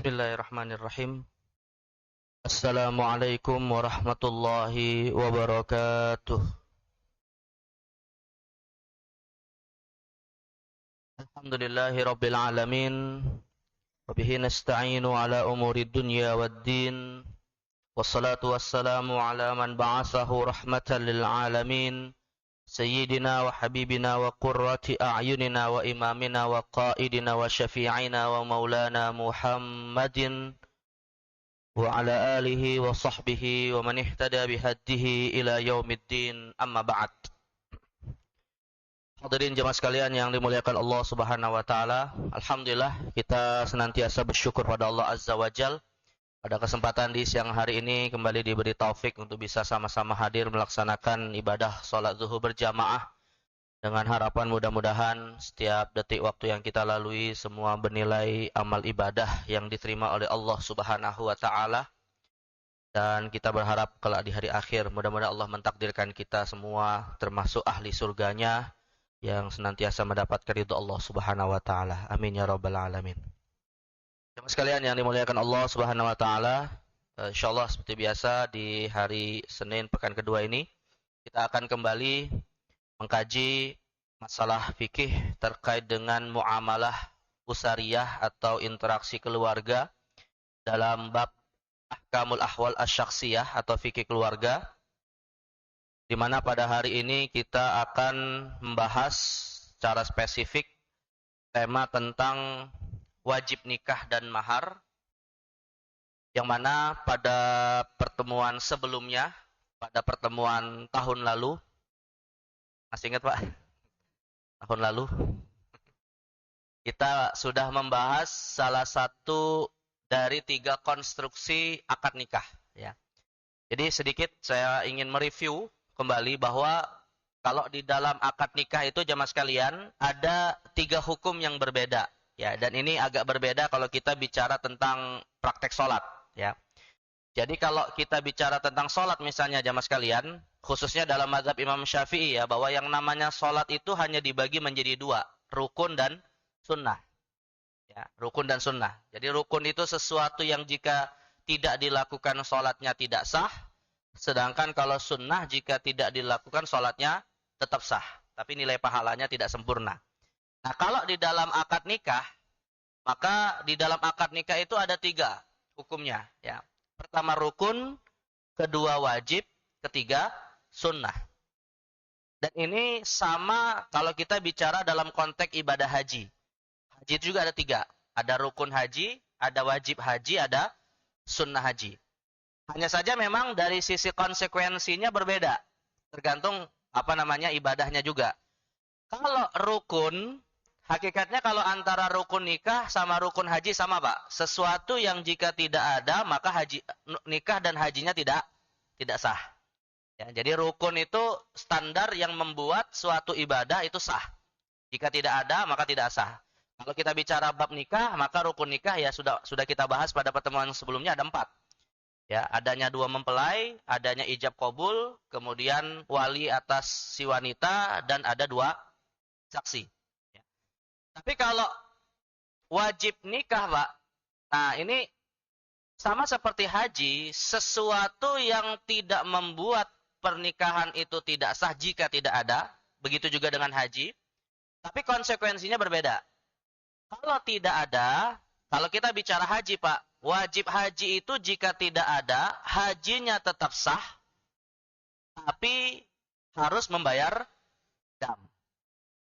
Bismillahirrahmanirrahim. Assalamualaikum warahmatullahi wabarakatuh. Alhamdulillahi rabbil alamin. Wabihi nasta'inu ala umuri dunya waddin. Wassalatu wassalamu ala man ba'asahu rahmatan lil alamin. Sayyidina wa habibina wa qurrati a'yunina wa imamina wa qaidina wa syafi'ina wa maulana Muhammadin wa ala alihi wa sahbihi wa man ihtada bihaddihi ila yaumiddin, amma ba'd. Hadirin jemaah sekalian yang dimuliakan Allah Subhanahu wa taala, alhamdulillah kita senantiasa bersyukur pada Allah Azza wa Jal. Pada kesempatan di siang hari ini kembali diberi taufik untuk bisa sama-sama hadir melaksanakan ibadah salat zuhur berjamaah, dengan harapan mudah-mudahan setiap detik waktu yang kita lalui semua bernilai amal ibadah yang diterima oleh Allah Subhanahu wa taala. Dan kita berharap kelak di hari akhir mudah-mudahan Allah mentakdirkan kita semua termasuk ahli surganya yang senantiasa mendapatkan ridha Allah Subhanahu wa taala. Amin ya rabbal alamin. Jemaah sekalian yang dimuliakan Allah Subhanahu wa taala, insyaallah seperti biasa di hari Senin pekan kedua ini kita akan kembali mengkaji masalah fikih terkait dengan muamalah usariyah atau interaksi keluarga dalam bab ahkamul ahwal asy-syakhsiyah atau fikih keluarga, di mana pada hari ini kita akan membahas secara spesifik tema tentang wajib nikah dan mahar, yang mana pada pertemuan sebelumnya, pada pertemuan tahun lalu, masih ingat Pak? Tahun lalu kita sudah membahas salah satu dari 3 konstruksi akad nikah, ya. Jadi sedikit saya ingin mereview kembali bahwa kalau di dalam akad nikah itu jemaah sekalian ada 3 hukum yang berbeda, ya. Dan ini agak berbeda kalau kita bicara tentang praktek sholat, ya. Jadi kalau kita bicara tentang sholat misalnya jemaah sekalian, khususnya dalam mazhab Imam Syafi'i, ya, bahwa yang namanya sholat itu hanya dibagi menjadi 2, rukun dan sunnah. Ya, rukun dan sunnah. Jadi rukun itu sesuatu yang jika tidak dilakukan sholatnya tidak sah, sedangkan kalau sunnah jika tidak dilakukan sholatnya tetap sah, tapi nilai pahalanya tidak sempurna. Nah kalau di dalam akad nikah, maka di dalam akad nikah itu ada 3 hukumnya, ya. Pertama rukun, kedua wajib, ketiga sunnah. Dan ini sama kalau kita bicara dalam konteks ibadah haji. Haji itu juga ada 3. Ada rukun haji, ada wajib haji, ada sunnah haji. Hanya saja memang dari sisi konsekuensinya berbeda. Tergantung ibadahnya juga. Kalau rukun, hakikatnya kalau antara rukun nikah sama rukun haji sama Pak. Sesuatu yang jika tidak ada maka nikah dan hajinya tidak sah. Ya, jadi rukun itu standar yang membuat suatu ibadah itu sah. Jika tidak ada maka tidak sah. Kalau kita bicara bab nikah, maka rukun nikah ya sudah kita bahas pada pertemuan sebelumnya, ada 4. Ya, adanya 2 mempelai, adanya ijab qabul, kemudian wali atas si wanita, dan ada 2 saksi. Ya. Tapi kalau wajib nikah, Pak, nah ini sama seperti haji, sesuatu yang tidak membuat pernikahan itu tidak sah jika tidak ada, begitu juga dengan haji, tapi konsekuensinya berbeda. Kalau tidak ada, kalau kita bicara haji Pak, wajib haji itu jika tidak ada, hajinya tetap sah, tapi harus membayar dam.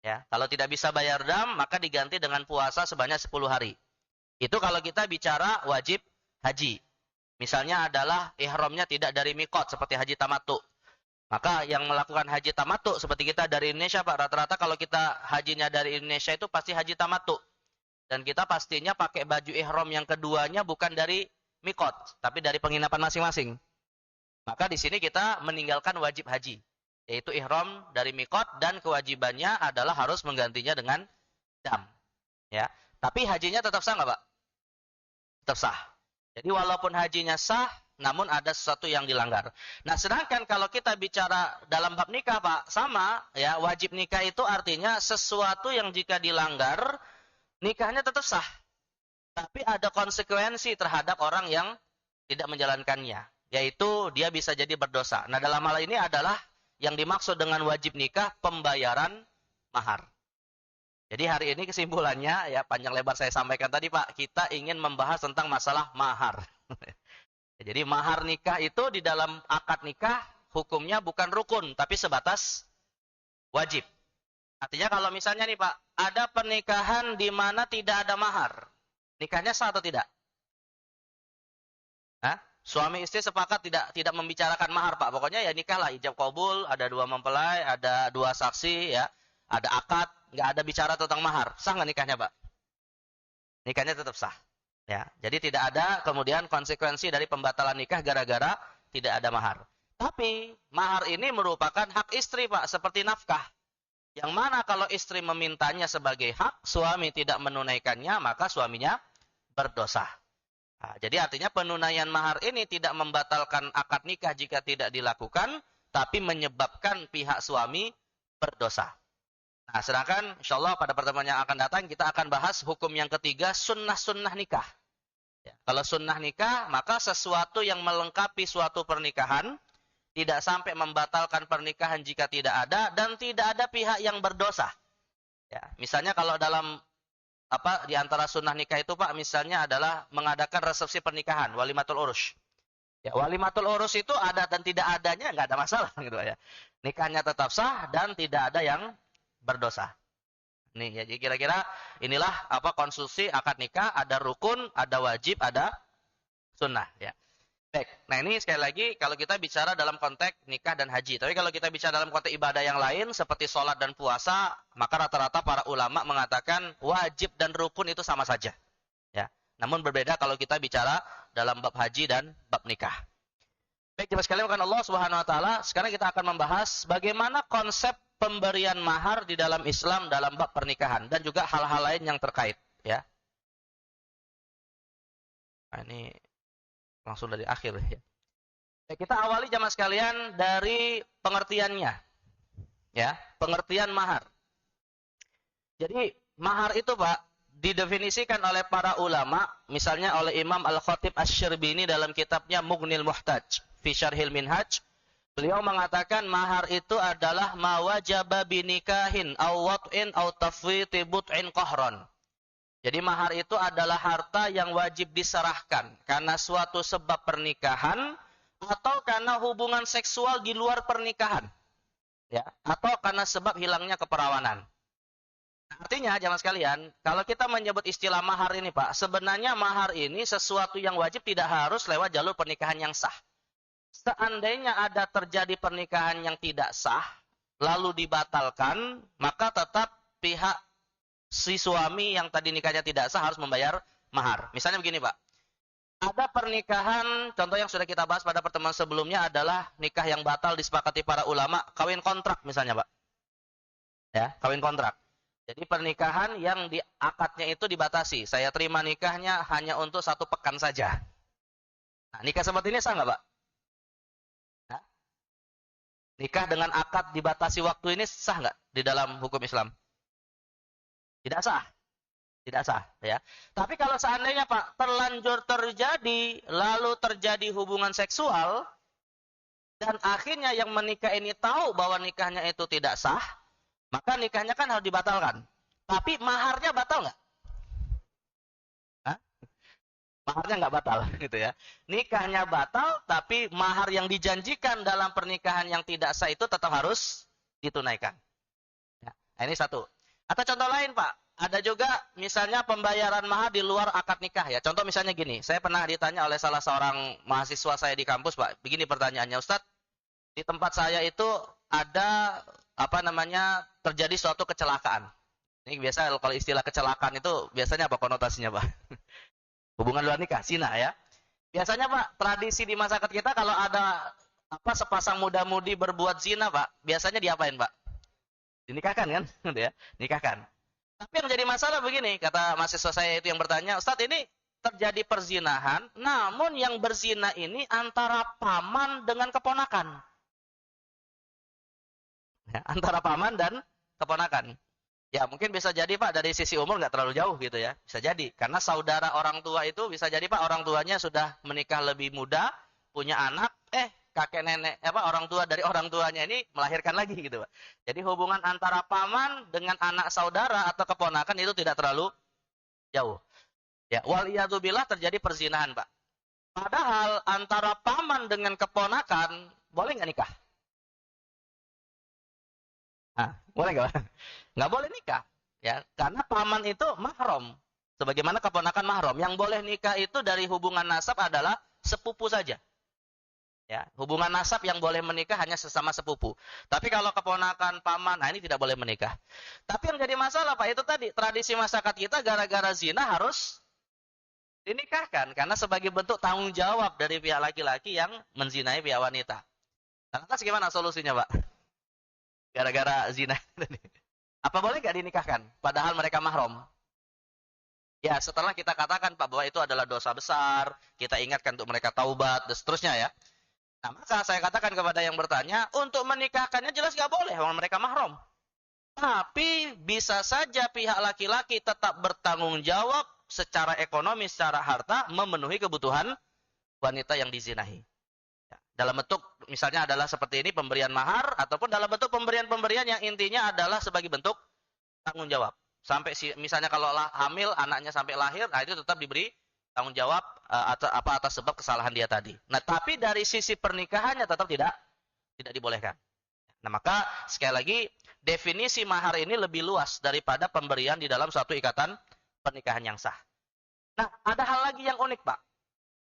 Ya, kalau tidak bisa bayar dam, maka diganti dengan puasa sebanyak 10 hari. Itu kalau kita bicara wajib haji. Misalnya adalah ihramnya tidak dari mikot seperti haji tamattu. Maka yang melakukan haji tamattu seperti kita dari Indonesia Pak, rata-rata kalau kita hajinya dari Indonesia itu pasti haji tamattu. Dan kita pastinya pakai baju ihram yang keduanya bukan dari mikot, tapi dari penginapan masing-masing. Maka di sini kita meninggalkan wajib haji, yaitu ihram dari mikot, dan kewajibannya adalah harus menggantinya dengan dam. Ya, tapi hajinya tetap sah nggak Pak? Tetap sah. Jadi walaupun hajinya sah, namun ada sesuatu yang dilanggar. Nah, sedangkan kalau kita bicara dalam bab nikah Pak, sama ya, wajib nikah itu artinya sesuatu yang jika dilanggar nikahnya tetap sah, Tapi ada konsekuensi terhadap orang yang tidak menjalankannya, yaitu dia bisa jadi berdosa. Nah, dalam hal ini adalah yang dimaksud dengan wajib nikah pembayaran mahar. Jadi hari ini kesimpulannya, ya panjang lebar saya sampaikan tadi Pak, kita ingin membahas tentang masalah mahar. Jadi mahar nikah itu di dalam akad nikah hukumnya bukan rukun, tapi sebatas wajib. Artinya kalau misalnya nih Pak, ada pernikahan di mana tidak ada mahar, nikahnya sah atau tidak? Hah? Suami istri sepakat tidak membicarakan mahar Pak, pokoknya ya nikah lah, ijab kabul, ada 2 mempelai, ada 2 saksi, ya, ada akad, nggak ada bicara tentang mahar, sah nggak nikahnya Pak? Nikahnya tetap sah. Ya, jadi tidak ada kemudian konsekuensi dari pembatalan nikah gara-gara tidak ada mahar. Tapi mahar ini merupakan hak istri Pak, seperti nafkah. Yang mana kalau istri memintanya sebagai hak, suami tidak menunaikannya, maka suaminya berdosa. Nah, jadi artinya penunaian mahar ini tidak membatalkan akad nikah jika tidak dilakukan, tapi menyebabkan pihak suami berdosa. Nah, sedangkan insyaAllah pada pertemuan yang akan datang kita akan bahas hukum yang ketiga, sunnah-sunnah nikah. Ya, kalau sunnah nikah, maka sesuatu yang melengkapi suatu pernikahan, tidak sampai membatalkan pernikahan jika tidak ada, dan tidak ada pihak yang berdosa. Ya, misalnya kalau dalam di antara sunnah nikah itu Pak, misalnya adalah mengadakan resepsi pernikahan, walimatul urus. Ya, walimatul urus itu ada dan tidak adanya nggak ada masalah gitu ya. Nikahnya tetap sah dan tidak ada yang berdosa. Nih, ya, jadi kira-kira inilah konstruksi akad nikah, ada rukun, ada wajib, ada sunnah, ya. Baik. Nah, ini sekali lagi kalau kita bicara dalam konteks nikah dan haji. Tapi kalau kita bicara dalam konteks ibadah yang lain seperti sholat dan puasa, maka rata-rata para ulama mengatakan wajib dan rukun itu sama saja. Ya. Namun berbeda kalau kita bicara dalam bab haji dan bab nikah. Baik, jemaah sekalian, bukan Allah Subhanahu wa taala, sekarang kita akan membahas bagaimana konsep pemberian mahar di dalam Islam dalam bab pernikahan dan juga hal-hal lain yang terkait, ya. Nah, ini langsung dari akhir, ya. Baik, kita awali jemaah sekalian dari pengertiannya. Ya, pengertian mahar. Jadi, mahar itu, Pak, didefinisikan oleh para ulama, misalnya oleh Imam Al-Khatib Asy-Syirbini dalam kitabnya Mughnil Muhtaj fi Syarhil Minhaj. Beliau mengatakan mahar itu adalah ma wajaba binikahin aw wat'in aw tafwiti but'in qahran. Jadi mahar itu adalah harta yang wajib diserahkan karena suatu sebab pernikahan atau karena hubungan seksual di luar pernikahan. Ya, atau karena sebab hilangnya keperawanan. Artinya, jemaah sekalian, kalau kita menyebut istilah mahar ini, Pak, sebenarnya mahar ini sesuatu yang wajib tidak harus lewat jalur pernikahan yang sah. Seandainya ada terjadi pernikahan yang tidak sah, lalu dibatalkan, maka tetap pihak si suami yang tadi nikahnya tidak sah harus membayar mahar. Misalnya begini, Pak. Ada pernikahan, contoh yang sudah kita bahas pada pertemuan sebelumnya adalah nikah yang batal disepakati para ulama, kawin kontrak misalnya, Pak. Ya, kawin kontrak. Jadi pernikahan yang di akadnya itu dibatasi. Saya terima nikahnya hanya untuk 1 pekan saja. Nah, nikah seperti ini sah nggak, Pak? Nah, nikah dengan akad dibatasi waktu ini sah nggak di dalam hukum Islam? Tidak sah. Tidak sah, ya. Tapi kalau seandainya, Pak, terlanjur terjadi, lalu terjadi hubungan seksual, dan akhirnya yang menikah ini tahu bahwa nikahnya itu tidak sah, maka nikahnya kan harus dibatalkan. Tapi maharnya batal nggak? Hah? Maharnya nggak batal, gitu ya. Nikahnya batal, tapi mahar yang dijanjikan dalam pernikahan yang tidak sah itu tetap harus ditunaikan. Ya. Nah, ini satu. Atau contoh lain, Pak. Ada juga misalnya pembayaran mahar di luar akad nikah, ya. Contoh misalnya gini, saya pernah ditanya oleh salah seorang mahasiswa saya di kampus, Pak. Begini pertanyaannya, Ustadz, di tempat saya itu ada terjadi suatu kecelakaan. Ini biasa kalau istilah kecelakaan itu biasanya apa konotasinya, Pak? Hubungan luar nikah, zina, ya. Biasanya, Pak, tradisi di masyarakat kita kalau ada sepasang muda-mudi berbuat zina, Pak, biasanya diapain, Pak? Dinikahkan kan? Ya, nikahkan. Tapi yang jadi masalah begini, kata mahasiswa saya itu yang bertanya, Ustadz, ini terjadi perzinahan, namun yang berzina ini antara paman dengan keponakan. Ya, antara paman dan keponakan. Ya, mungkin bisa jadi Pak dari sisi umur nggak terlalu jauh gitu ya. Bisa jadi. Karena saudara orang tua itu bisa jadi Pak orang tuanya sudah menikah lebih muda, punya anak, kakek nenek apa orang tua dari orang tuanya ini melahirkan lagi gitu Pak. Jadi hubungan antara paman dengan anak saudara atau keponakan itu tidak terlalu jauh. Ya, wal billah terjadi perzinahan Pak. Padahal antara paman dengan keponakan boleh nggak nikah? Nah, boleh nggak? Nggak boleh nikah, ya, karena paman itu mahram, sebagaimana keponakan mahram. Yang boleh nikah itu dari hubungan nasab adalah sepupu saja, ya. Hubungan nasab yang boleh menikah hanya sesama sepupu. Tapi kalau keponakan paman, nah ini tidak boleh menikah. Tapi yang jadi masalah Pak itu tadi tradisi masyarakat kita gara-gara zina harus dinikahkan karena sebagai bentuk tanggung jawab dari pihak laki-laki yang menzinai pihak wanita. Nah, lantas gimana solusinya Pak? Gara-gara zina tadi. Apa boleh nggak dinikahkan? Padahal mereka mahram. Ya, setelah kita katakan Pak bahwa itu adalah dosa besar, kita ingatkan untuk mereka taubat dan seterusnya ya. Nah, maka saya katakan kepada yang bertanya, untuk menikahkannya jelas nggak boleh, orang mereka mahram. Tapi bisa saja pihak laki-laki tetap bertanggung jawab secara ekonomi, secara harta, memenuhi kebutuhan wanita yang dizinahi. Ya, dalam bentuk misalnya adalah seperti ini pemberian mahar ataupun dalam bentuk pemberian-pemberian yang intinya adalah sebagai bentuk tanggung jawab. Sampai misalnya kalau hamil anaknya sampai lahir, nah itu tetap diberi tanggung jawab atas sebab kesalahan dia tadi. Nah, tapi dari sisi pernikahannya tetap tidak dibolehkan. Nah, maka sekali lagi definisi mahar ini lebih luas daripada pemberian di dalam suatu ikatan pernikahan yang sah. Nah, ada hal lagi yang unik, Pak.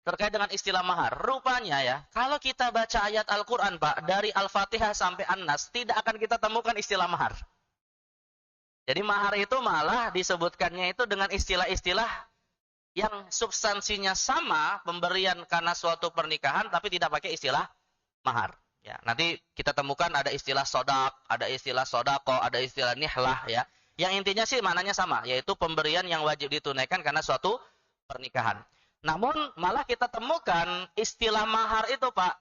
Terkait dengan istilah mahar. Rupanya ya, kalau kita baca ayat Al-Quran, Pak, dari Al-Fatihah sampai An-Nas, tidak akan kita temukan istilah mahar. Jadi mahar itu malah disebutkannya itu dengan istilah-istilah yang substansinya sama, pemberian karena suatu pernikahan, tapi tidak pakai istilah mahar. Ya, nanti kita temukan ada istilah sodak, ada istilah sodako, ada istilah nihlah, ya. Yang intinya sih maknanya sama, yaitu pemberian yang wajib ditunaikan karena suatu pernikahan. Namun malah kita temukan istilah mahar itu Pak,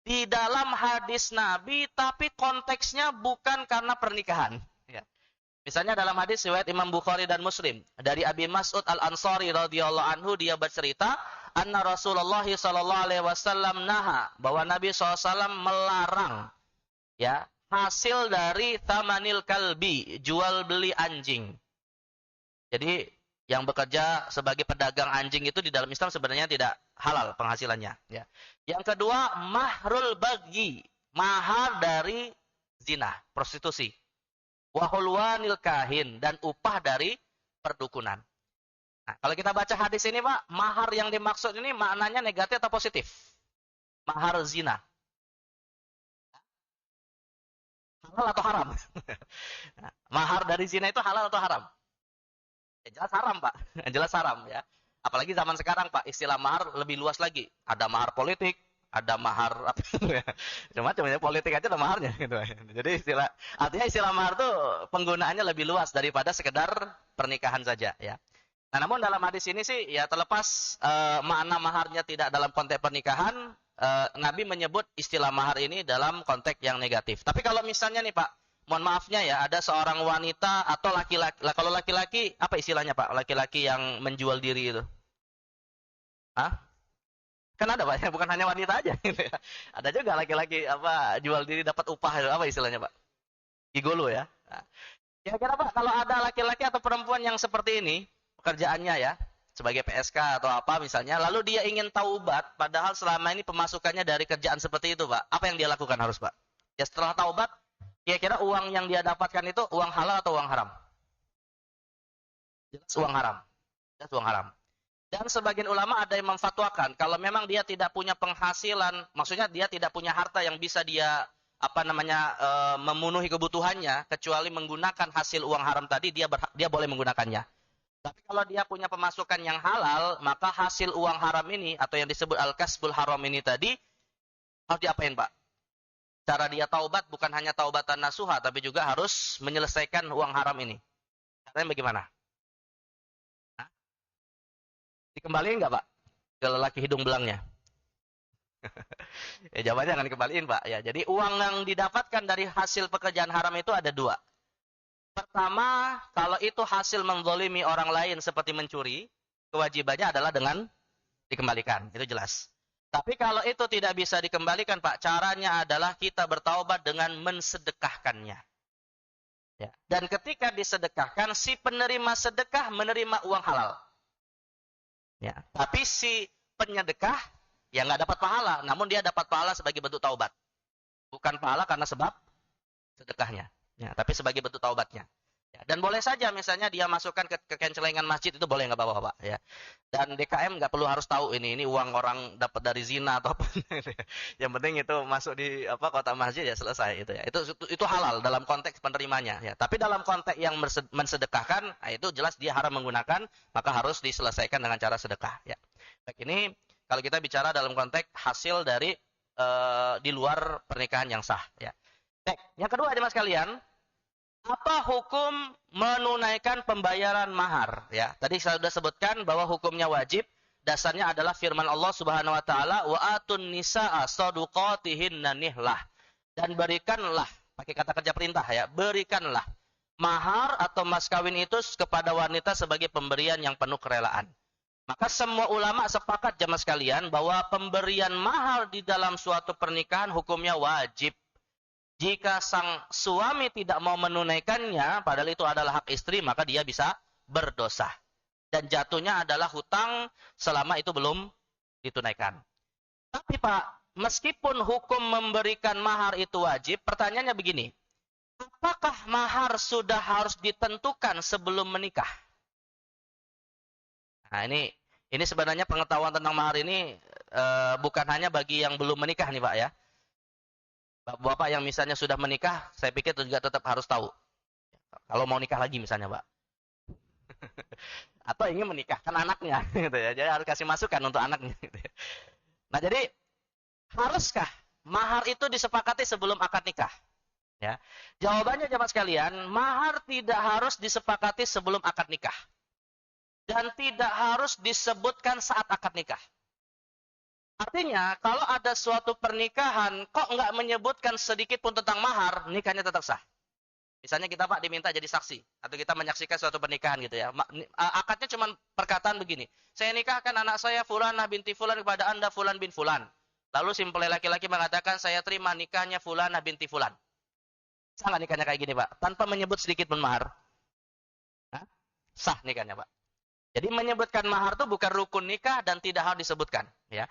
di dalam hadis Nabi, tapi konteksnya bukan karena pernikahan. Ya. Misalnya dalam hadis riwayat Imam Bukhari dan Muslim dari Abi Mas'ud Al-Ansari radhiyallahu anhu, dia bercerita anna Rasulullah sallallahu alaihi wasallam naha, bahwa Nabi SAW melarang ya hasil dari tamanil kalbi, jual beli anjing. Jadi yang bekerja sebagai pedagang anjing itu di dalam Islam sebenarnya tidak halal penghasilannya ya. Yang kedua mahrul bagi, mahar dari zina, prostitusi. Wahulwanil kahin, dan upah dari perdukunan. Nah, kalau kita baca hadis ini Pak, mahar yang dimaksud ini maknanya negatif atau positif? Mahar zina. Halal atau haram? Nah, mahar dari zina itu halal atau haram? Ya, jelas haram Pak, jelas haram ya. Apalagi zaman sekarang Pak, istilah mahar lebih luas lagi. Ada mahar politik, ada mahar apa ya. Macam ya, politik aja ada maharnya gitu. Jadi artinya istilah mahar tuh penggunaannya lebih luas daripada sekedar pernikahan saja ya. Nah, namun dalam hadis ini sih ya terlepas makna maharnya tidak dalam konteks pernikahan, Nabi menyebut istilah mahar ini dalam konteks yang negatif. Tapi kalau misalnya nih Pak, mohon maafnya ya, ada seorang wanita atau laki-laki, kalau laki-laki apa istilahnya Pak? Laki-laki yang menjual diri itu. Hah? Kan ada Pak, ya, bukan hanya wanita aja gitu ya. Ada juga laki-laki apa jual diri dapat upah itu apa istilahnya Pak? Gigolo ya. Nah, kira-kira Pak kalau ada laki-laki atau perempuan yang seperti ini pekerjaannya ya sebagai PSK atau apa misalnya, lalu dia ingin taubat padahal selama ini pemasukannya dari kerjaan seperti itu Pak, apa yang dia lakukan harus Pak? Ya setelah taubat, kira-kira uang yang dia dapatkan itu uang halal atau uang haram? Jelas uang haram. Jelas uang haram. Dan sebagian ulama ada yang memfatwakan kalau memang dia tidak punya penghasilan, maksudnya dia tidak punya harta yang bisa dia memenuhi kebutuhannya kecuali menggunakan hasil uang haram tadi, dia boleh menggunakannya. Tapi kalau dia punya pemasukan yang halal, maka hasil uang haram ini atau yang disebut al-kasbul haram ini tadi harus diapain Pak? Cara dia taubat bukan hanya taubatan nasuha, tapi juga harus menyelesaikan uang haram ini. Caranya bagaimana? Dikembaliin nggak Pak ke lelaki hidung belangnya? Ya jawabannya akan dikembaliin Pak. Ya, jadi uang yang didapatkan dari hasil pekerjaan haram itu ada dua. Pertama, kalau itu hasil menzalimi orang lain seperti mencuri, kewajibannya adalah dengan dikembalikan, itu jelas. Tapi kalau itu tidak bisa dikembalikan, Pak, caranya adalah kita bertaubat dengan mensedekahkannya. Ya. Dan ketika disedekahkan, si penerima sedekah menerima uang halal. Ya. Tapi si penyedekah ya nggak dapat pahala, namun dia dapat pahala sebagai bentuk taubat. Bukan pahala karena sebab sedekahnya, ya, tapi sebagai bentuk taubatnya. Ya, dan boleh saja misalnya dia masukkan ke kencelengan masjid, itu boleh nggak apa-apa, Pak, ya. Dan DKM nggak perlu harus tahu ini uang orang dapat dari zina atau apa. Yang penting itu masuk di apa kotak masjid ya selesai itu ya. Itu halal dalam konteks penerimanya ya. Tapi dalam konteks yang mensedekahkan, nah, itu jelas dia haram menggunakan, maka harus diselesaikan dengan cara sedekah ya. Baik, ini kalau kita bicara dalam konteks hasil dari di luar pernikahan yang sah ya. Baik, yang kedua jemaah sekalian, apa hukum menunaikan pembayaran mahar? Ya, tadi saya sudah sebutkan bahwa hukumnya wajib. Dasarnya adalah firman Allah Subhanahu wa taala, "Wa atun nisaa shaduqatihinna nihlah." Dan berikanlah, pakai kata kerja perintah ya, berikanlah mahar atau mas kawin itu kepada wanita sebagai pemberian yang penuh kerelaan. Maka semua ulama sepakat jemaah sekalian bahwa pemberian mahar di dalam suatu pernikahan hukumnya wajib. Jika sang suami tidak mau menunaikannya, padahal itu adalah hak istri, maka dia bisa berdosa. Dan jatuhnya adalah hutang selama itu belum ditunaikan. Tapi Pak, meskipun hukum memberikan mahar itu wajib, pertanyaannya begini. Apakah mahar sudah harus ditentukan sebelum menikah? Nah, ini sebenarnya pengetahuan tentang mahar ini bukan hanya bagi yang belum menikah nih Pak ya. Bapak yang misalnya sudah menikah, saya pikir juga tetap harus tahu. Kalau mau nikah lagi misalnya, Pak. Atau ingin menikahkan anaknya, gitu ya. Jadi harus kasih masukan untuk anaknya. Gitu ya. Nah, jadi haruskah mahar itu disepakati sebelum akad nikah? Ya. Jawabannya jemaah sekalian, mahar tidak harus disepakati sebelum akad nikah. Dan tidak harus disebutkan saat akad nikah. Artinya, kalau ada suatu pernikahan, kok nggak menyebutkan sedikit pun tentang mahar, nikahnya tetap sah. Misalnya kita Pak diminta jadi saksi, atau kita menyaksikan suatu pernikahan gitu ya. Akadnya cuma perkataan begini, saya nikahkan anak saya Fulanah binti Fulan kepada Anda Fulan bin Fulan. Lalu simpel laki-laki mengatakan, saya terima nikahnya Fulanah binti Fulan. Sah nggak nikahnya kayak gini Pak? Tanpa menyebut sedikit pun mahar. Hah? Sah nikahnya Pak. Jadi menyebutkan mahar itu bukan rukun nikah dan tidak harus disebutkan. Ya.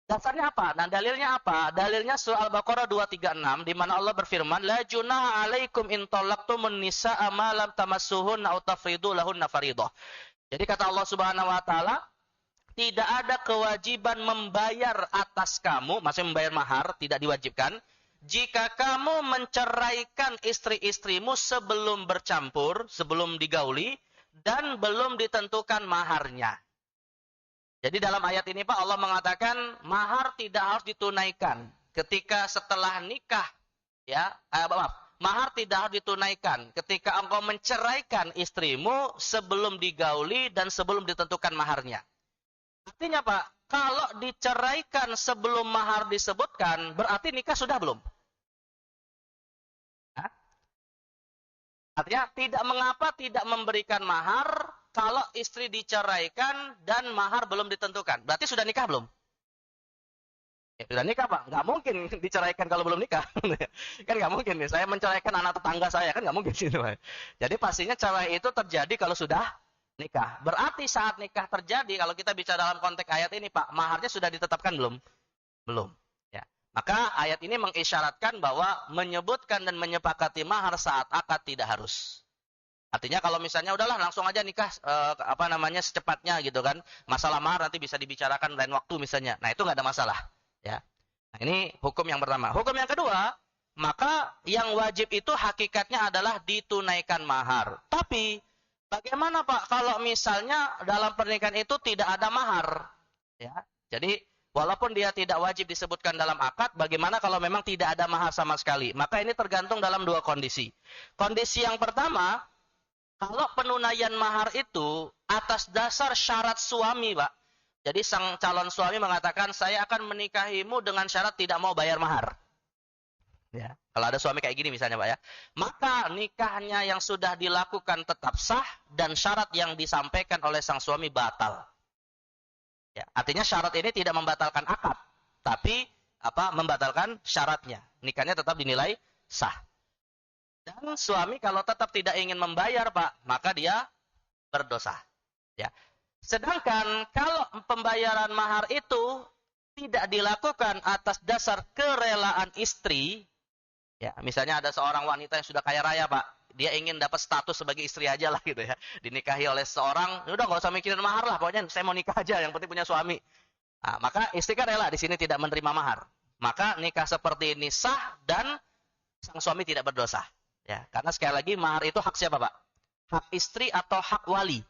Dasarnya apa? Nah, dalilnya apa? Dalilnya surah Al-Baqarah 236 di mana Allah berfirman, "La junaha 'alaikum in talaqtumun nisaa ma lam tamassuhunna aw tafridu lahunna fariidah." Jadi kata Allah Subhanahu wa taala, tidak ada kewajiban membayar atas kamu, maksudnya membayar mahar tidak diwajibkan, jika kamu menceraikan istri-istrimu sebelum bercampur, sebelum digauli dan belum ditentukan maharnya. Jadi dalam ayat ini Pak Allah mengatakan mahar tidak harus ditunaikan ketika setelah nikah ya, mahar tidak harus ditunaikan ketika engkau menceraikan istrimu sebelum digauli dan sebelum ditentukan maharnya. Artinya Pak, kalau diceraikan sebelum mahar disebutkan, berarti nikah sudah belum? Hah? Artinya tidak mengapa tidak memberikan mahar kalau istri diceraikan dan mahar belum ditentukan. Berarti sudah nikah belum? Ya, sudah nikah Pak. Nggak mungkin diceraikan kalau belum nikah. Kan nggak mungkin nih. Saya menceraikan anak tetangga saya. Kan nggak mungkin. Jadi pastinya cerai itu terjadi kalau sudah nikah. Berarti saat nikah terjadi, kalau kita bicara dalam konteks ayat ini Pak, maharnya sudah ditetapkan belum? Belum. Ya. Maka ayat ini mengisyaratkan bahwa menyebutkan dan menyepakati mahar saat akad tidak harus. Artinya kalau misalnya udahlah langsung aja nikah secepatnya gitu kan. Masalah mahar nanti bisa dibicarakan lain waktu misalnya. Nah, itu nggak ada masalah, ya. Nah, ini hukum yang pertama. Hukum yang kedua, maka yang wajib itu hakikatnya adalah ditunaikan mahar. Tapi bagaimana Pak kalau misalnya dalam pernikahan itu tidak ada mahar? Ya. Jadi walaupun dia tidak wajib disebutkan dalam akad, bagaimana kalau memang tidak ada mahar sama sekali? Maka ini tergantung dalam dua kondisi. Kondisi yang pertama, kalau penunaian mahar itu atas dasar syarat suami, Pak. Jadi sang calon suami mengatakan, saya akan menikahimu dengan syarat tidak mau bayar mahar. Ya. Kalau ada suami kayak gini misalnya Pak ya. Maka nikahnya yang sudah dilakukan tetap sah dan syarat yang disampaikan oleh sang suami batal. Ya, artinya syarat ini tidak membatalkan akad, tapi membatalkan syaratnya. Nikahnya tetap dinilai sah. Dan suami kalau tetap tidak ingin membayar, Pak, maka dia berdosa. Ya. Sedangkan kalau pembayaran mahar itu tidak dilakukan atas dasar kerelaan istri, ya, misalnya ada seorang wanita yang sudah kaya raya, Pak, dia ingin dapat status sebagai istri aja lah gitu ya, dinikahi oleh seorang, udah nggak usah mikirin mahar lah, pokoknya saya mau nikah aja, yang penting punya suami. Nah, maka istri kan rela di sini tidak menerima mahar, maka nikah seperti ini sah dan sang suami tidak berdosa. Ya, karena sekali lagi mahar itu hak siapa, Pak? Hak istri atau hak wali?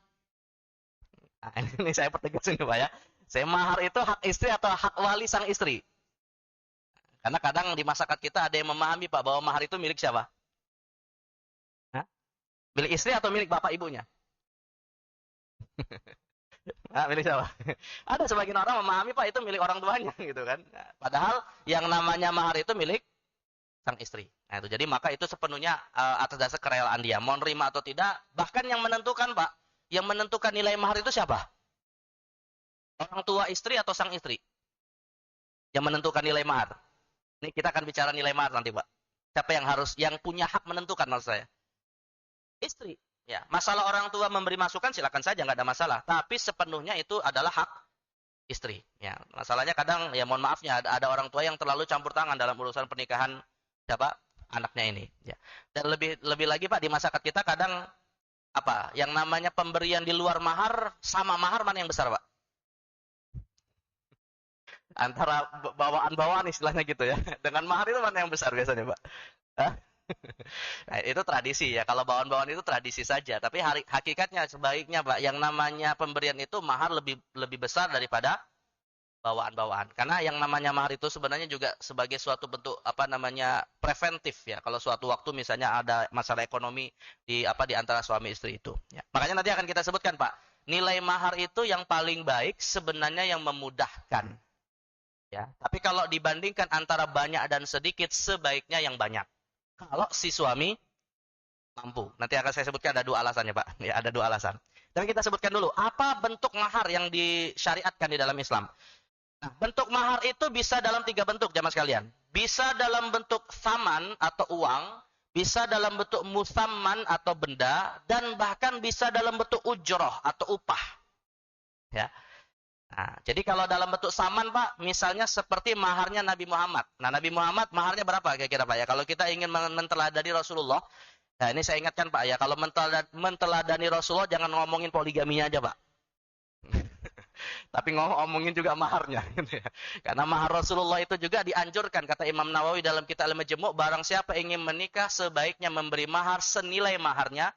Nah, ini saya pertegas ini, Pak ya. Saya mahar itu hak istri atau hak wali sang istri? Karena kadang di masyarakat kita ada yang memahami, Pak, bahwa mahar itu milik siapa? Hah? Milik istri atau milik bapak ibunya? Nah, milik siapa? Ada sebagian orang memahami, Pak, itu milik orang tuanya gitu kan. Nah, padahal yang namanya mahar itu milik sang istri. Nah, itu jadi maka itu sepenuhnya atas dasar kerelaan dia, mau nerima atau tidak. Bahkan yang menentukan, Pak, yang menentukan nilai mahar itu siapa? Orang tua istri atau sang istri? Yang menentukan nilai mahar. Ini kita akan bicara nilai mahar nanti, Pak. Siapa yang punya hak menentukan, maksud saya? Istri. Ya, masalah orang tua memberi masukan silakan saja, nggak ada masalah. Tapi sepenuhnya itu adalah hak istri. Ya, masalahnya kadang ya mohon maafnya ada orang tua yang terlalu campur tangan dalam urusan pernikahan siapa anaknya ini. Ya. Dan lebih lagi Pak di masyarakat kita kadang yang namanya pemberian di luar mahar sama mahar mana yang besar Pak? Antara bawaan-bawaan istilahnya gitu ya. Dengan mahar itu mana yang besar biasanya Pak? Hah? Nah, itu tradisi ya. Kalau bawaan-bawaan itu tradisi saja. Tapi hakikatnya sebaiknya Pak, yang namanya pemberian itu mahar lebih besar daripada bawaan-bawaan. Karena yang namanya mahar itu sebenarnya juga sebagai suatu bentuk preventif ya. Kalau suatu waktu misalnya ada masalah ekonomi di antara suami istri itu. Ya. Makanya nanti akan kita sebutkan Pak, nilai mahar itu yang paling baik sebenarnya yang memudahkan. Ya. Tapi kalau dibandingkan antara banyak dan sedikit, sebaiknya yang banyak. Kalau si suami mampu. Nanti akan saya sebutkan ada dua alasannya Pak. Ya, ada dua alasan. Dan kita sebutkan dulu, apa bentuk mahar yang disyariatkan di dalam Islam? Nah, bentuk mahar itu bisa dalam 3 bentuk, jamaah sekalian. Bisa dalam bentuk saman atau uang, bisa dalam bentuk musamman atau benda, dan bahkan bisa dalam bentuk ujroh atau upah. Ya. Nah, jadi kalau dalam bentuk saman, Pak, misalnya seperti maharnya Nabi Muhammad. Nah, Nabi Muhammad maharnya berapa kira-kira, Pak ya? Kalau kita ingin menteladani Rasulullah, nah ini saya ingatkan, Pak ya, kalau menteladani Rasulullah jangan ngomongin poligaminya aja, Pak. Tapi ngomongin juga maharnya gitu ya. Karena mahar Rasulullah itu juga dianjurkan kata Imam Nawawi dalam kitab Al-Majmu', barang siapa ingin menikah sebaiknya memberi mahar senilai maharnya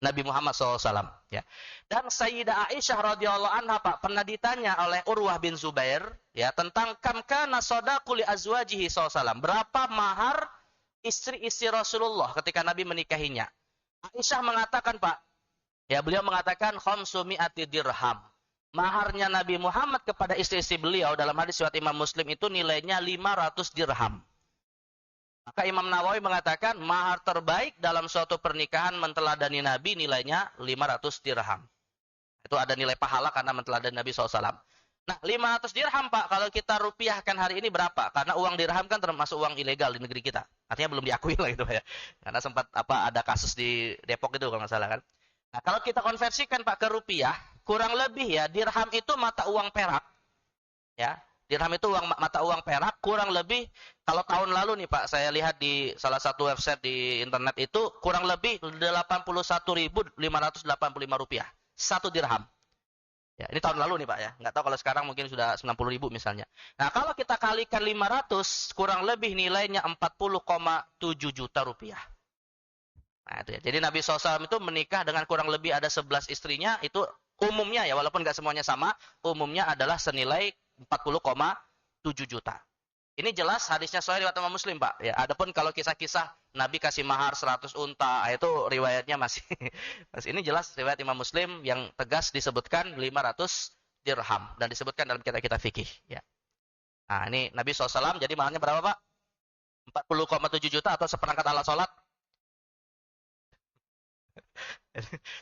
Nabi Muhammad SAW. Ya. Dan Sayyidah Aisyah radhiyallahu anha Pak pernah ditanya oleh Urwah bin Zubair ya tentang kam kana sadaqu li azwajihi SAW. Berapa mahar istri-istri Rasulullah ketika Nabi menikahinya? Aisyah mengatakan Pak, ya beliau mengatakan khamsumi'ati dirham. Maharnya Nabi Muhammad kepada istri-istri beliau dalam hadis riwayat Imam Muslim itu nilainya 500 dirham. Maka Imam Nawawi mengatakan mahar terbaik dalam suatu pernikahan menteladani Nabi nilainya 500 dirham. Itu ada nilai pahala karena menteladani Nabi SAW. Nah 500 dirham Pak, kalau kita rupiahkan hari ini berapa? Karena uang dirham kan termasuk uang ilegal di negeri kita. Artinya belum diakui lah itu ya. Karena sempat ada kasus di Depok itu kalau nggak salah kan. Nah kalau kita konversikan Pak ke rupiah, kurang lebih ya dirham itu mata uang perak. Ya, dirham itu mata uang perak kurang lebih kalau tahun lalu nih Pak, saya lihat di salah satu website di internet itu kurang lebih 81.585 rupiah. 1 dirham. Ya, ini tahun lalu nih Pak ya. Nggak tahu kalau sekarang mungkin sudah 90.000 misalnya. Nah, kalau kita kalikan 500 kurang lebih nilainya 40,7 juta rupiah. Nah, itu ya. Jadi Nabi SAW itu menikah dengan kurang lebih ada 11 istrinya, itu umumnya ya, walaupun nggak semuanya sama, umumnya adalah senilai 40,7 juta. Ini jelas hadisnya sahih riwayat Imam Muslim, Pak. Ya, adapun kalau kisah-kisah Nabi kasih mahar 100 unta, itu riwayatnya masih ini jelas riwayat Imam Muslim yang tegas disebutkan 500 dirham dan disebutkan dalam kitab-kitab fikih, ya. Nah, ini Nabi SAW jadi maharnya berapa, Pak? 40,7 juta atau seperangkat alat sholat?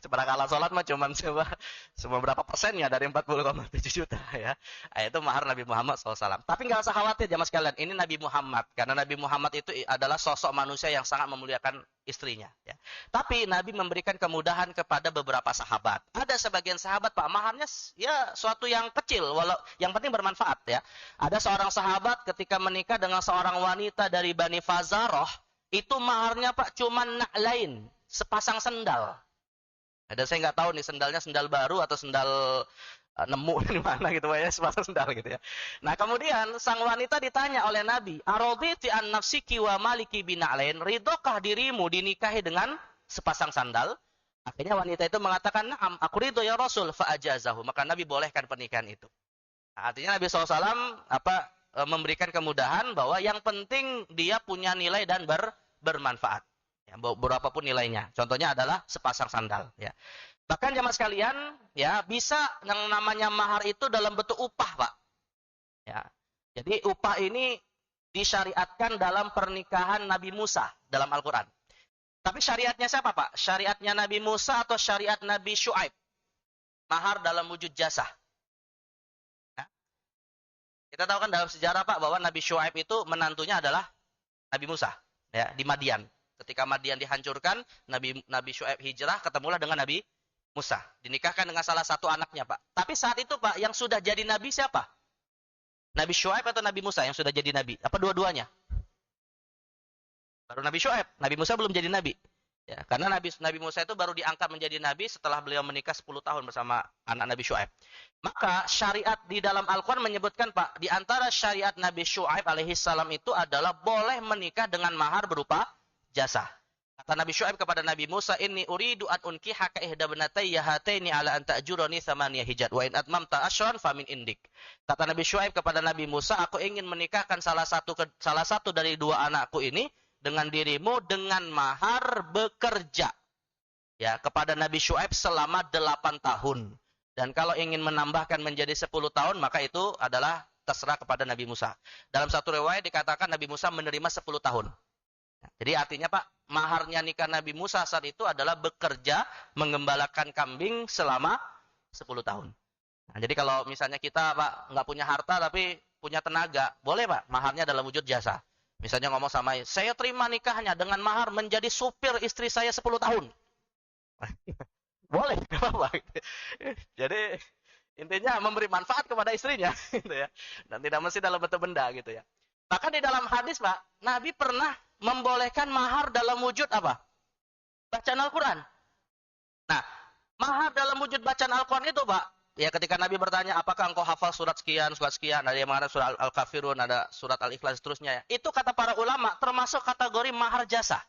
Seperangkat alat sholat mah cuman cuma berapa persennya dari 40,7 juta ya. Nah, itu mahar Nabi Muhammad SAW. Tapi nggak usah khawatir jamaah sekalian, ini Nabi Muhammad. Karena Nabi Muhammad itu adalah sosok manusia yang sangat memuliakan istrinya. Ya. Tapi Nabi memberikan kemudahan kepada beberapa sahabat. Ada sebagian sahabat Pak, maharnya ya suatu yang kecil, walau yang penting bermanfaat ya. Ada seorang sahabat ketika menikah dengan seorang wanita dari Bani Fazaroh, itu maharnya Pak cuman na'lain, sepasang sendal. Ada saya nggak tahu nih sendalnya sendal baru atau sendal nemu di mana gitu ya, sepasang sendal gitu ya. Nah, kemudian sang wanita ditanya oleh Nabi, "Araditi an nafsiki wa maliki bina'lain?" Ridhokah dirimu dinikahi dengan sepasang sandal? Akhirnya wanita itu mengatakan, "Na'am, aku ridho ya Rasul." Fa ajazahu. Maka Nabi bolehkan pernikahan itu. Nah, artinya Nabi SAW memberikan kemudahan bahwa yang penting dia punya nilai dan bermanfaat. Ya, berapapun nilainya. Contohnya adalah sepasang sandal. Ya. Bahkan jamaah sekalian, ya bisa yang namanya mahar itu dalam bentuk upah, Pak. Ya. Jadi upah ini disyariatkan dalam pernikahan Nabi Musa dalam Al-Quran. Tapi syariatnya siapa, Pak? Syariatnya Nabi Musa atau syariat Nabi Syuaib? Mahar dalam wujud jasa. Ya. Kita tahu kan dalam sejarah, Pak, bahwa Nabi Syuaib itu menantunya adalah Nabi Musa, ya, di Madian. Ketika Madian dihancurkan, Nabi Syuaib hijrah, ketemulah dengan Nabi Musa. Dinikahkan dengan salah satu anaknya, Pak. Tapi saat itu, Pak, yang sudah jadi Nabi siapa? Nabi Syuaib atau Nabi Musa yang sudah jadi Nabi? Apa dua-duanya? Baru Nabi Syuaib. Nabi Musa belum jadi Nabi. Ya, karena Nabi Musa itu baru diangkat menjadi Nabi setelah beliau menikah 10 tahun bersama anak Nabi Syuaib. Maka syariat di dalam Al-Quran menyebutkan, Pak, di antara syariat Nabi Syuaib alaihissalam itu adalah boleh menikah dengan mahar berupa jasa. Kata Nabi Syuaib kepada Nabi Musa, "Inni uridu an unkihaka ihda ibnatayya hataini ala an ta'jurani thamaniya hijaj wa in atmamta asyran famin indik." Kata Nabi Syuaib kepada Nabi Musa, "Aku ingin menikahkan salah satu dari dua anakku ini dengan dirimu dengan mahar bekerja." Ya, kepada Nabi Syuaib selama 8 tahun. Dan kalau ingin menambahkan menjadi 10 tahun, maka itu adalah terserah kepada Nabi Musa. Dalam satu riwayat dikatakan Nabi Musa menerima 10 tahun. Jadi artinya, Pak, maharnya nikah Nabi Musa saat itu adalah bekerja mengembalakan kambing selama 10 tahun. Nah, jadi kalau misalnya kita, Pak, nggak punya harta tapi punya tenaga, boleh, Pak, maharnya dalam wujud jasa. Misalnya ngomong sama saya terima nikahnya dengan mahar menjadi supir istri saya 10 tahun. Boleh, nggak apa-apa. Jadi intinya memberi manfaat kepada istrinya, gitu ya. Dan tidak mesti dalam bentuk benda, gitu ya. Bahkan di dalam hadis, Pak, Nabi pernah membolehkan mahar dalam wujud apa? Bacaan Al-Quran. Nah, mahar dalam wujud bacaan Al-Quran itu, Pak, ya ketika Nabi bertanya, apakah engkau hafal surat sekian, ada yang mengatakan surat Al-Kafirun, ada surat Al-Ikhlas, seterusnya ya. Itu kata para ulama, termasuk kategori mahar jasa.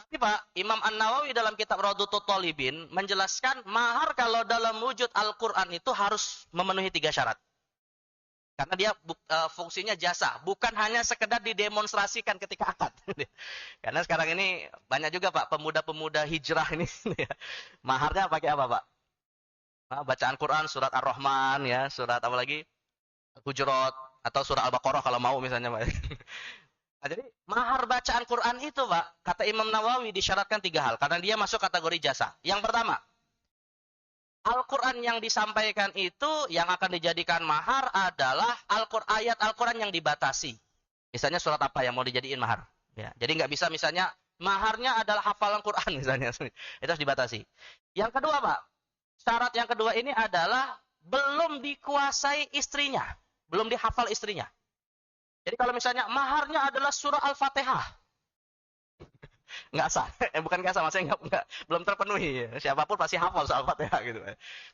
Tapi Pak, Imam An-Nawawi dalam kitab Rawdatul Thalibin menjelaskan mahar kalau dalam wujud Al-Quran itu harus memenuhi 3 syarat. Karena dia fungsinya jasa, bukan hanya sekedar didemonstrasikan ketika akad. Karena sekarang ini banyak juga, Pak, pemuda-pemuda hijrah ini. Maharnya pakai apa, Pak? Nah, bacaan Quran, surat Ar-Rahman, ya, surat apa lagi? Al-Hujurat, atau surat Al-Baqarah kalau mau misalnya, Pak. Nah, jadi mahar bacaan Quran itu, Pak, kata Imam Nawawi disyaratkan 3 hal. Karena dia masuk kategori jasa. Yang pertama, Al-Quran yang disampaikan itu yang akan dijadikan mahar adalah ayat Al-Quran yang dibatasi. Misalnya surat apa yang mau dijadiin mahar. Ya, jadi nggak bisa misalnya maharnya adalah hafalan Quran misalnya. Itu harus dibatasi. Yang kedua, Pak, syarat yang kedua ini adalah belum dikuasai istrinya. Belum dihafal istrinya. Jadi kalau misalnya maharnya adalah surah Al-Fatihah. Nggak sah, bukan nggak sah, maksudnya belum terpenuhi. Siapapun pasti hafal soal Fatihah gitu.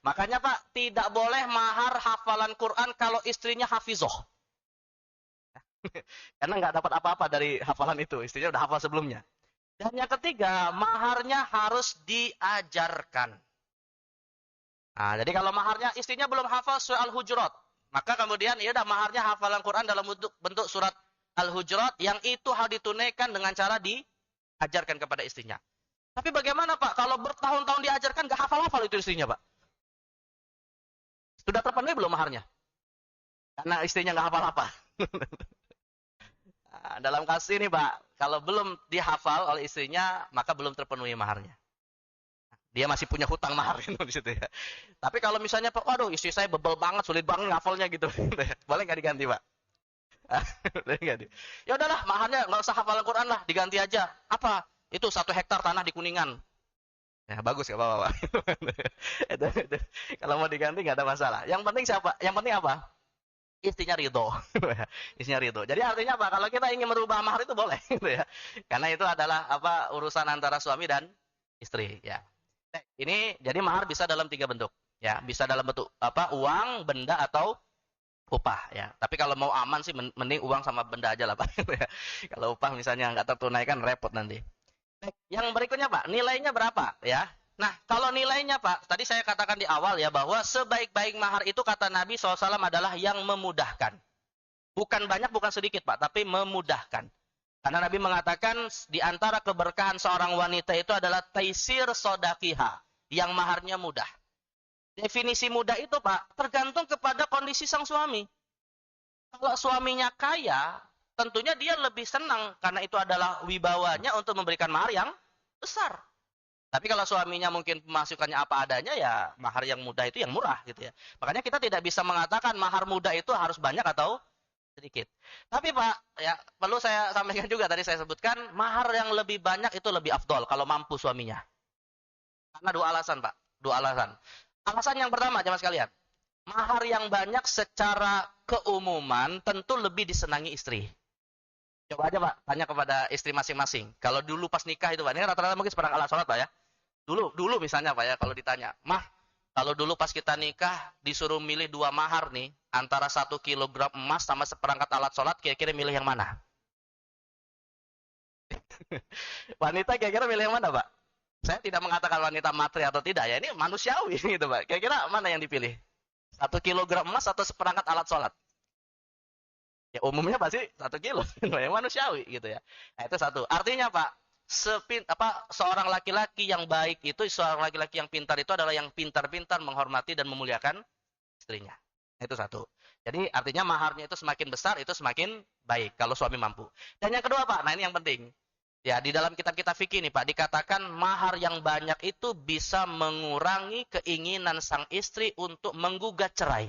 Makanya, Pak, tidak boleh mahar hafalan Quran kalau istrinya hafizoh. Karena nggak dapat apa-apa dari hafalan itu, istrinya udah hafal sebelumnya. Dan yang ketiga, maharnya harus diajarkan. Nah, jadi kalau maharnya istrinya belum hafal surah Al-Hujurat, maka kemudian ya udah maharnya hafalan Quran dalam bentuk surat Al-Hujurat yang itu harus ditunaikan dengan cara diajarkan kepada istrinya. Tapi bagaimana, Pak, kalau bertahun-tahun diajarkan gak hafal-hafal itu istrinya, Pak? Sudah terpenuhi belum maharnya? Karena istrinya gak hafal-hafal. Nah, dalam kasus ini Pak, kalau belum dihafal oleh istrinya, maka belum terpenuhi maharnya. Dia masih punya hutang mahar gitu di situ ya. Tapi kalau misalnya Pak, waduh istri saya bebel banget, sulit banget ngafalnya gitu. Boleh nggak diganti Pak? Boleh nggak di? Ya udahlah, maharnya nggak usah hafal Al-Quran lah, diganti aja. Apa? Itu 1 hektar tanah di Kuningan. Ya bagus ya Bapak. Itu. Kalau mau diganti nggak ada masalah. Yang penting siapa? Yang penting apa? Istrinya ridho. Istrinya ridho. Jadi artinya apa? Kalau kita ingin merubah mahar itu boleh gitu ya. Karena itu adalah apa urusan antara suami dan istri ya. Ini jadi mahar bisa dalam 3 bentuk ya. Bisa dalam bentuk apa? Uang, benda atau upah ya. Tapi kalau mau aman sih mending uang sama benda aja lah Pak. Kalau upah misalnya nggak tertunaikan repot nanti. Yang berikutnya Pak, nilainya berapa ya? Nah, kalau nilainya Pak, tadi saya katakan di awal ya bahwa sebaik-baik mahar itu kata Nabi SAW adalah yang memudahkan. Bukan banyak, bukan sedikit Pak, tapi memudahkan. Karena Nabi mengatakan di antara keberkahan seorang wanita itu adalah taisir sodakiha, yang maharnya mudah. Definisi mudah itu Pak, tergantung kepada kondisi sang suami. Kalau suaminya kaya, tentunya dia lebih senang karena itu adalah wibawanya untuk memberikan mahar yang besar. Tapi kalau suaminya mungkin pemasukannya apa adanya, ya mahar yang mudah itu yang murah gitu ya. Makanya kita tidak bisa mengatakan mahar mudah itu harus banyak atau sedikit. Tapi Pak, ya perlu saya sampaikan juga tadi saya sebutkan mahar yang lebih banyak itu lebih afdol kalau mampu suaminya. Karena 2 alasan Pak, 2 alasan. Alasan yang pertama jemaah sekalian, mahar yang banyak secara keumuman tentu lebih disenangi istri. Coba aja Pak, tanya kepada istri masing-masing. Kalau dulu pas nikah itu Pak, ini rata-rata mungkin seperangkat alat sholat Pak ya. Dulu misalnya Pak ya, kalau ditanya, Mah, kalau dulu pas kita nikah disuruh milih 2 mahar nih, antara 1 kilogram emas sama seperangkat alat sholat, kira-kira milih yang mana? Wanita kira-kira milih yang mana Pak? Saya tidak mengatakan wanita materi atau tidak ya, ini manusiawi gitu Pak. Kira-kira mana yang dipilih? 1 kilogram emas atau seperangkat alat sholat? Ya umumnya pasti 1 kilo, yang manusiawi gitu ya. Nah itu satu. Artinya Pak, seorang laki-laki yang baik itu, seorang laki-laki yang pintar itu adalah yang pintar-pintar menghormati dan memuliakan istrinya. Itu satu. Jadi artinya maharnya itu semakin besar itu semakin baik kalau suami mampu. Dan yang kedua Pak, nah ini yang penting. Ya di dalam kitab-kitab fikih nih Pak dikatakan mahar yang banyak itu bisa mengurangi keinginan sang istri untuk menggugat cerai.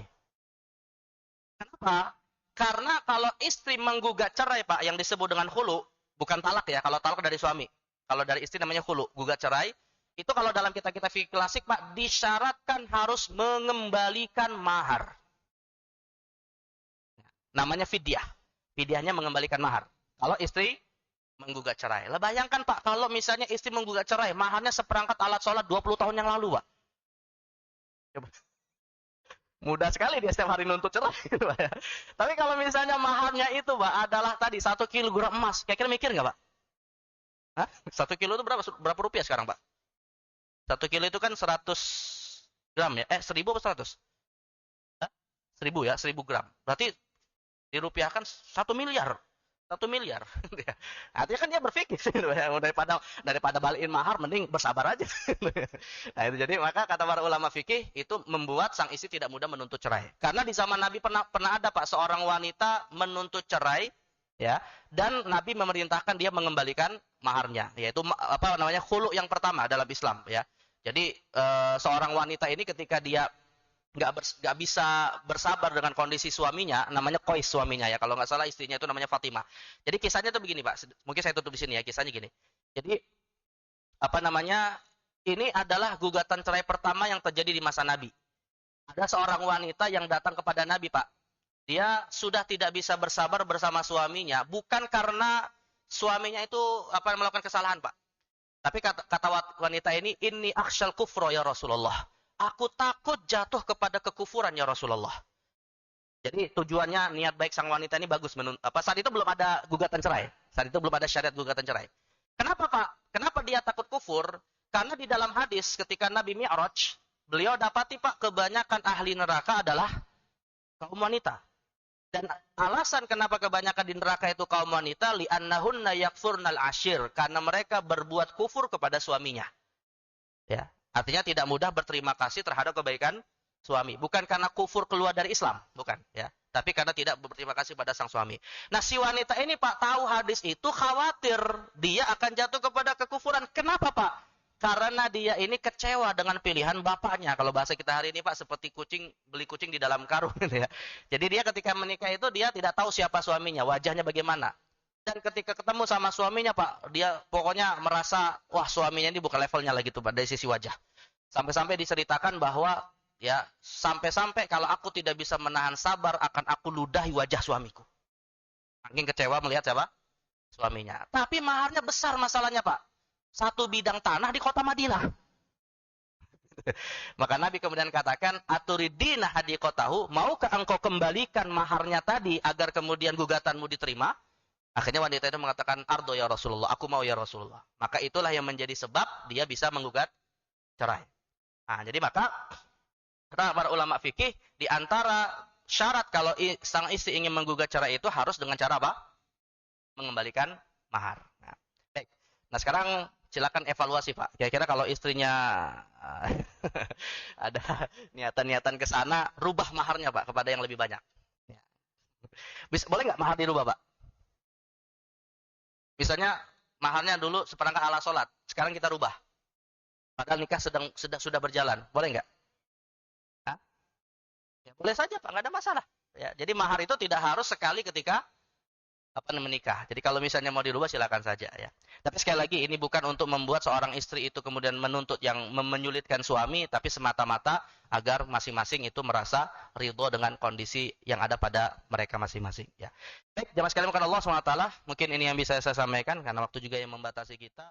Kenapa? Karena kalau istri menggugat cerai Pak yang disebut dengan khulu, bukan talak ya, kalau talak dari suami. Kalau dari istri namanya khulu, gugat cerai. Itu kalau dalam kitab-kitab fikih klasik Pak disyaratkan harus mengembalikan mahar. Namanya fidyah. Fidyahnya mengembalikan mahar. Kalau istri menggugat cerai. Lah bayangkan Pak, kalau misalnya istri menggugat cerai, maharnya seperangkat alat sholat 20 tahun yang lalu Pak. Coba. Mudah sekali dia setiap hari nuntut cerai gitu, Pak ya. Tapi kalau misalnya maharnya itu Pak adalah tadi 1 kilogram emas, kira-kira mikir nggak Pak? Hah? 1 kilo itu berapa rupiah sekarang Pak? 1 kilo itu kan 100 gram ya? 1000 atau 100? Hah? 1000 ya, 1000 gram. Berarti dirupiahkan 1 miliar. 1 miliar. Artinya kan dia berpikir daripada balikin mahar mending bersabar aja. Nah, itu jadi maka kata para ulama fikih itu membuat sang istri tidak mudah menuntut cerai. Karena di zaman Nabi pernah ada Pak seorang wanita menuntut cerai ya dan Nabi memerintahkan dia mengembalikan maharnya yaitu apa namanya khulu yang pertama dalam Islam ya. Jadi seorang wanita ini ketika dia nggak bisa bersabar dengan kondisi suaminya, namanya Qais suaminya ya, kalau nggak salah istrinya itu namanya Fatimah. Jadi kisahnya tuh begini Pak, mungkin saya tutup di sini ya, kisahnya gini. Jadi apa namanya, ini adalah gugatan cerai pertama yang terjadi di masa Nabi. Ada seorang wanita yang datang kepada Nabi Pak, dia sudah tidak bisa bersabar bersama suaminya, bukan karena suaminya itu melakukan kesalahan Pak. Tapi kata wanita ini akhsyal kufro ya Rasulullah. Aku takut jatuh kepada kekufuran ya Rasulullah. Jadi tujuannya niat baik sang wanita ini bagus. Saat itu belum ada gugatan cerai. Saat itu belum ada syariat gugatan cerai. Kenapa Pak? Kenapa dia takut kufur? Karena di dalam hadis ketika Nabi Mi'raj, beliau dapati Pak kebanyakan ahli neraka adalah kaum wanita. Dan alasan kenapa kebanyakan di neraka itu kaum wanita, li'annahunna yakfurnal ashir. Karena mereka berbuat kufur kepada suaminya. Ya. Artinya tidak mudah berterima kasih terhadap kebaikan suami. Bukan karena kufur keluar dari Islam, bukan ya. Tapi karena tidak berterima kasih pada sang suami. Nah, si wanita ini Pak tahu hadis itu, khawatir dia akan jatuh kepada kekufuran. Kenapa Pak? Karena dia ini kecewa dengan pilihan bapaknya. Kalau bahasa kita hari ini Pak, seperti kucing beli kucing di dalam karung gitu ya. Jadi dia ketika menikah itu dia tidak tahu siapa suaminya, wajahnya bagaimana. Dan ketika ketemu sama suaminya Pak, dia pokoknya merasa wah suaminya ini bukan levelnya lagi tuh Pak dari sisi wajah. Sampai-sampai diceritakan bahwa ya sampai-sampai kalau aku tidak bisa menahan sabar akan aku ludahi wajah suamiku. Saking kecewa melihat siapa? Suaminya. Tapi maharnya besar masalahnya Pak. Satu bidang tanah di kota Madinah. Maka Nabi kemudian katakan, aturidina hadiqatahu, maukah engkau kembalikan maharnya tadi agar kemudian gugatanmu diterima? Akhirnya wanita itu mengatakan, ardo ya Rasulullah, aku mau ya Rasulullah. Maka itulah yang menjadi sebab dia bisa menggugat cerai. Nah, jadi maka kata para ulama fikih, di antara syarat kalau sang istri ingin menggugat cerai itu harus dengan cara apa? Mengembalikan mahar. Nah, baik. Nah, sekarang silakan evaluasi Pak. Kira-kira kalau istrinya ada niatan-niatan ke sana, rubah maharnya Pak kepada yang lebih banyak. Ya. Boleh nggak mahar dirubah Pak? Misalnya maharnya dulu seperangkat alat sholat, sekarang kita rubah. Padahal nikah sudah berjalan, boleh nggak? Hah? Ya, boleh saja Pak, nggak ada masalah. Ya, jadi mahar itu tidak harus sekali ketika menikah. Jadi kalau misalnya mau dirubah silakan saja ya. Tapi sekali lagi ini bukan untuk membuat seorang istri itu kemudian menuntut yang menyulitkan suami, tapi semata-mata agar masing-masing itu merasa ridho dengan kondisi yang ada pada mereka masing-masing ya. Baik, jamaah sekalian, Allah SWT, mungkin ini yang bisa saya sampaikan karena waktu juga yang membatasi kita.